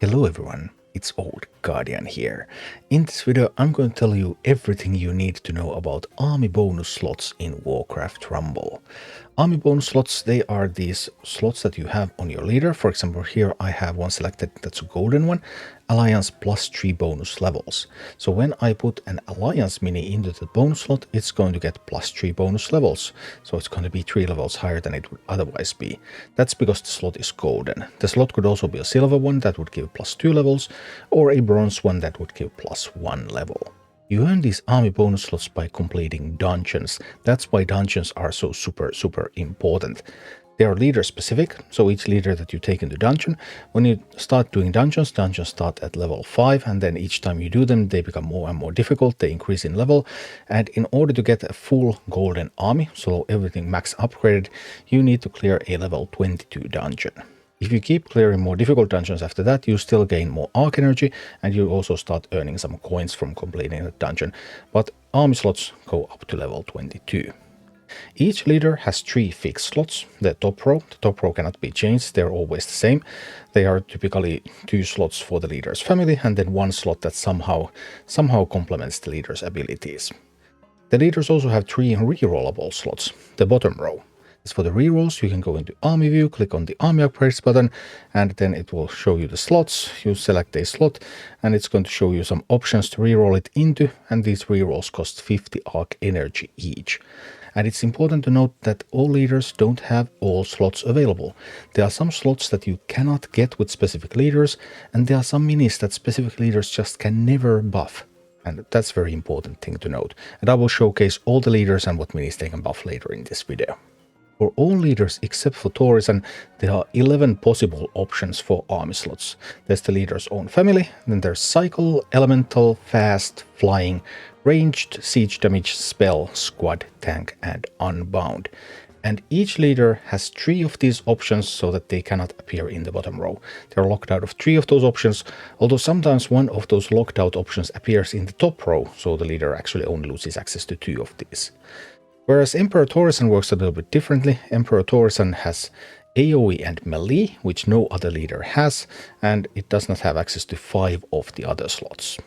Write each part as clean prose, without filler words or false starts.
Hello everyone, it's Old Guardian here. In this video I'm going to tell you everything you need to know about army bonus slots in Warcraft Rumble. Army bonus slots, they are these slots that you have on your leader. For example, here I have one selected that's a golden one, Alliance +3 bonus levels. So when I put an Alliance mini into the bonus slot, it's going to get +3 bonus levels. So it's going to be 3 levels higher than it would otherwise be. That's because the slot is golden. The slot could also be a silver one that would give +2 levels, or a bronze one that would give +1 level. You earn these army bonus slots by completing dungeons. That's why dungeons are so super important. They are leader specific, so each leader that you take into dungeon, when you start doing dungeons start at level 5, and then each time you do them, they become more and more difficult, they increase in level, and in order to get a full golden army, so everything max upgraded, you need to clear a level 22 dungeon. If you keep clearing more difficult dungeons after that, you still gain more arc energy, and you also start earning some coins from completing the dungeon, but army slots go up to level 22. Each leader has 3 fixed slots. The top row cannot be changed, they're always the same. They are typically 2 slots for the leader's family, and then 1 slot that somehow complements the leader's abilities. The leaders also have 3 rerollable slots. The bottom row. As for the rerolls, you can go into Army View, click on the Army Upgrades button, and then it will show you the slots. You select a slot, and it's going to show you some options to reroll it into, and these rerolls cost 50 arc energy each. And it's important to note that all leaders don't have all slots available. There are some slots that you cannot get with specific leaders, and there are some minis that specific leaders just can never buff. And that's a very important thing to note. And I will showcase all the leaders and what minis they can buff later in this video. For all leaders except for Thaurissan, there are 11 possible options for army slots. There's the leader's own family, then there's Cycle, Elemental, Fast, Flying, Ranged, Siege Damage, Spell, Squad, Tank, and Unbound. And each leader has 3 of these options so that they cannot appear in the bottom row. They're locked out of 3 of those options, although sometimes one of those locked out options appears in the top row, so the leader actually only loses access to 2 of these. Whereas Emperor Thaurissan works a little bit differently. Emperor Thaurissan has AoE and melee, which no other leader has, and it does not have access to 5 of the other slots.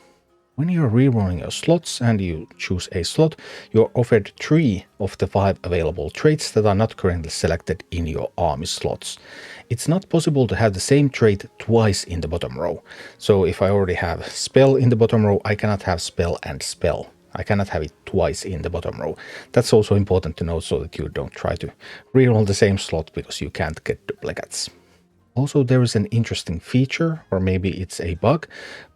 When you're rerolling your slots and you choose a slot, you're offered 3 of the 5 available traits that are not currently selected in your army slots. It's not possible to have the same trait twice in the bottom row. So if I already have spell in the bottom row, I cannot have spell and spell. I cannot have it twice in the bottom row. That's also important to note so that you don't try to reroll the same slot because you can't get duplicates. Also, there is an interesting feature, or maybe it's a bug,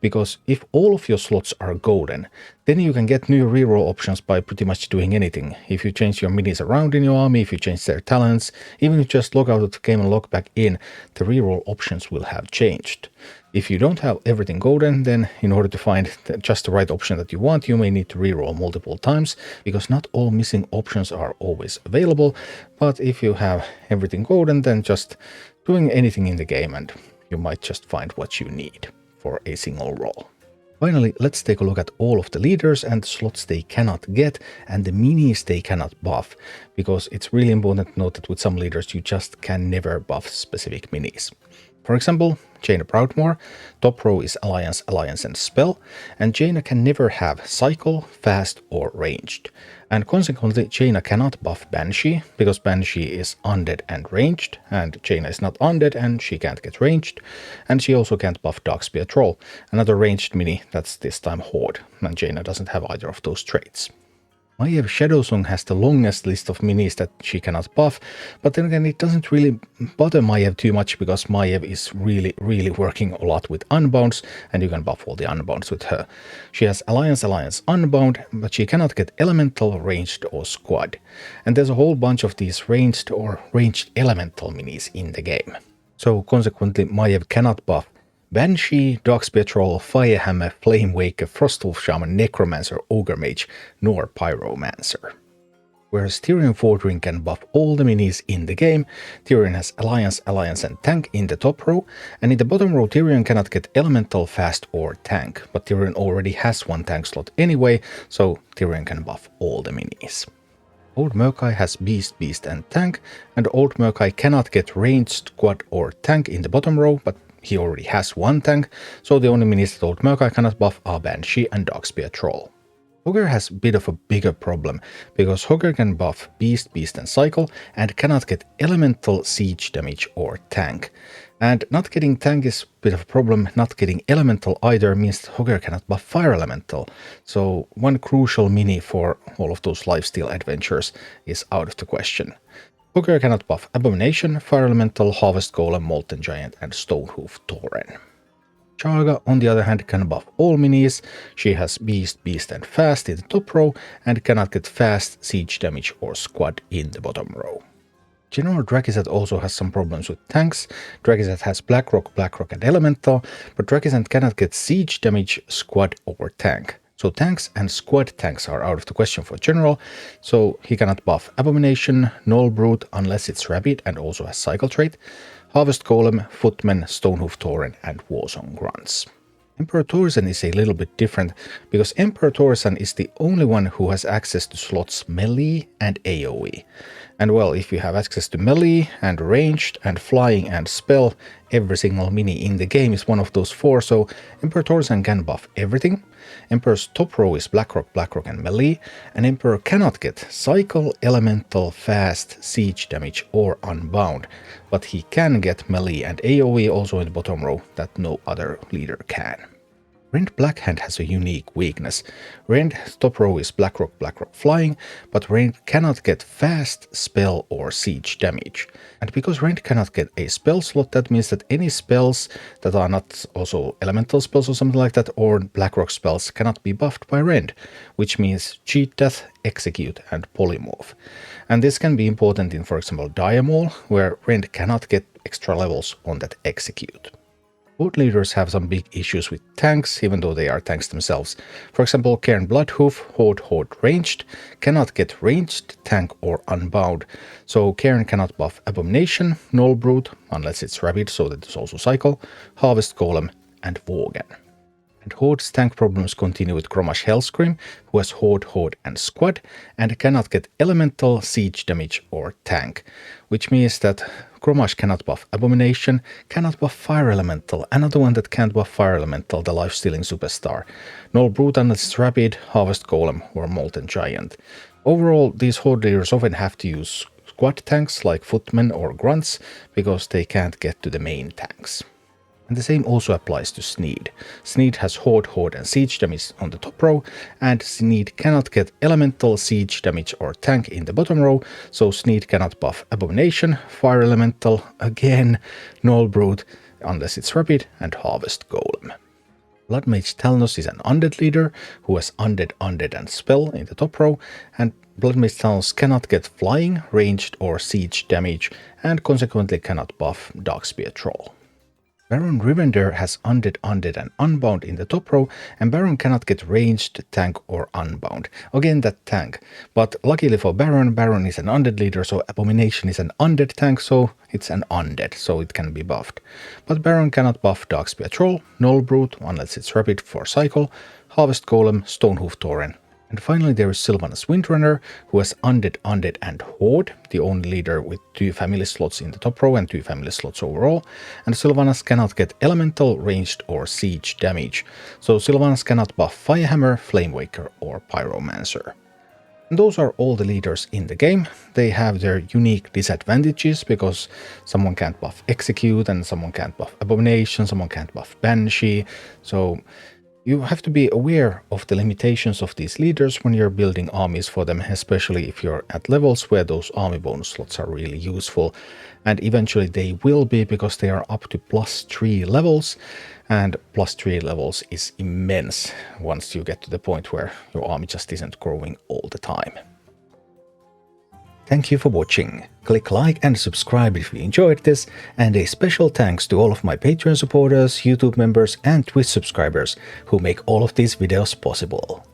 because if all of your slots are golden, then you can get new reroll options by pretty much doing anything. If you change your minis around in your army, if you change their talents, even if you just log out of the game and log back in, the reroll options will have changed. If you don't have everything golden, then in order to find just the right option that you want, you may need to reroll multiple times, because not all missing options are always available. But if you have everything golden, then just doing anything in the game and you might just find what you need for a single roll. Finally, let's take a look at all of the leaders and the slots they cannot get and the minis they cannot buff, because it's really important to note that with some leaders you just can never buff specific minis. For example, Jaina Proudmoore, top row is Alliance, Alliance and Spell, and Jaina can never have Cycle, Fast or Ranged. And consequently, Jaina cannot buff Banshee, because Banshee is undead and ranged, and Jaina is not undead and she can't get ranged, and she also can't buff Darkspear Troll, another ranged mini that's this time Horde, and Jaina doesn't have either of those traits. Maiev Shadowsong has the longest list of minis that she cannot buff, but then again it doesn't really bother Maiev too much because Maiev is really working a lot with Unbounds, and you can buff all the Unbounds with her. She has Alliance, Alliance, Unbound, but she cannot get Elemental, Ranged or Squad. And there's a whole bunch of these ranged or ranged Elemental minis in the game. So consequently Maiev cannot buff Banshee, Darkspear Troll, Firehammer, Flamewaker, Frostwolf Shaman, Necromancer, Ogre Mage, nor Pyromancer. Whereas Tirion Fordring can buff all the minis in the game, Tirion has Alliance, Alliance and Tank in the top row, and in the bottom row Tirion cannot get Elemental, Fast or Tank, but Tirion already has 1 tank slot anyway, so Tirion can buff all the minis. Old Murk-Eye has Beast, Beast and Tank, and Old Murk-Eye cannot get Ranged, Squad or Tank in the bottom row, but he already has one tank, so the only minis that old Murk-Eye cannot buff are Banshee and Darkspear Troll. Hogger has a bit of a bigger problem, because Hogger can buff Beast, Beast and Cycle, and cannot get Elemental, Siege damage or Tank. And not getting Tank is a bit of a problem, not getting Elemental either means that Hogger cannot buff Fire Elemental, so one crucial mini for all of those lifesteal adventures is out of the question. Hogger cannot buff Abomination, Fire Elemental, Harvest Golem, Molten Giant and Stonehoof Tauren. Charlga, on the other hand, can buff all minis. She has Beast, Beast and Fast in the top row and cannot get Fast, Siege damage or Squad in the bottom row. General Drakkisath also has some problems with tanks. Drakkisath has Blackrock and Elemental, but Drakkisath cannot get Siege damage, Squad or Tank. So tanks and squad tanks are out of the question for General, so he cannot buff Abomination, Null Brute unless it's Rabbit and also has Cycle trait, Harvest Golem, Footman, Stonehoof Tauren and Warsong Grunts. Emperor Thaurissan is a little bit different, because Emperor Thaurissan is the only one who has access to slots melee and AoE. And well, if you have access to melee and ranged and flying and spell, every single mini in the game is one of those four, so Emperor Thaurissan can buff everything. Emperor's top row is Blackrock and melee, and Emperor cannot get Cycle, Elemental, Fast, Siege damage or Unbound, but he can get melee and AoE also in the bottom row that no other leader can. Rend Blackhand has a unique weakness. Rend's top row is Blackrock flying, but Rend cannot get Fast, Spell or Siege damage. And because Rend cannot get a spell slot, that means that any spells that are not also elemental spells or something like that, or Blackrock spells cannot be buffed by Rend, which means Cheat Death, Execute and Polymorph. And this can be important in, for example, Diamol, where Rend cannot get extra levels on that Execute. Horde leaders have some big issues with tanks, even though they are tanks themselves. For example, Cairne Bloodhoof, Horde ranged, cannot get ranged, tank or unbound. So Cairne cannot buff Abomination, Null Brute, unless it's Rabbit, so that is also Cycle, Harvest Golem and Worgen. And Horde's tank problems continue with Grommash Hellscream, who has Horde and Squad, and cannot get Elemental, Siege damage or Tank, which means that Grommash cannot buff Abomination, cannot buff Fire Elemental, another one that can't buff Fire Elemental, the life-stealing superstar, Null Brute unless it's Rabbit, Harvest Golem or Molten Giant. Overall, these Horde leaders often have to use squad tanks like Footmen or Grunts, because they can't get to the main tanks. And the same also applies to Sneed. Sneed has Horde and Siege damage on the top row, and Sneed cannot get Elemental, Siege damage or Tank in the bottom row, so Sneed cannot buff Abomination, Fire Elemental, again, Null Brute, unless it's Rapid, and Harvest Golem. Bloodmage Thalnos is an undead leader who has undead and spell in the top row, and Bloodmage Thalnos cannot get flying, ranged or siege damage, and consequently cannot buff Darkspear Troll. Baron Rivendare has undead and unbound in the top row, and Baron cannot get ranged, tank or unbound. Again that tank, but luckily for Baron is an undead leader, so Abomination is an undead tank, so it's an undead, so it can be buffed. But Baron cannot buff Darkspear Troll, Null Brute, unless it's Rapid for Cycle, Harvest Golem, Stonehoof Tauren. And finally there is Sylvanas Windrunner, who has undead and Horde, the only leader with 2 family slots in the top row and 2 family slots overall, and Sylvanas cannot get Elemental, Ranged or Siege damage, so Sylvanas cannot buff Firehammer, Flamewaker or Pyromancer. And those are all the leaders in the game. They have their unique disadvantages, because someone can't buff Execute and someone can't buff Abomination, someone can't buff Banshee, so you have to be aware of the limitations of these leaders when you're building armies for them, especially if you're at levels where those army bonus slots are really useful. And eventually they will be, because they are up to +3 levels, and +3 levels is immense once you get to the point where your army just isn't growing all the time. Thank you for watching. Click like and subscribe if you enjoyed this, and a special thanks to all of my Patreon supporters, YouTube members and Twitch subscribers who make all of these videos possible.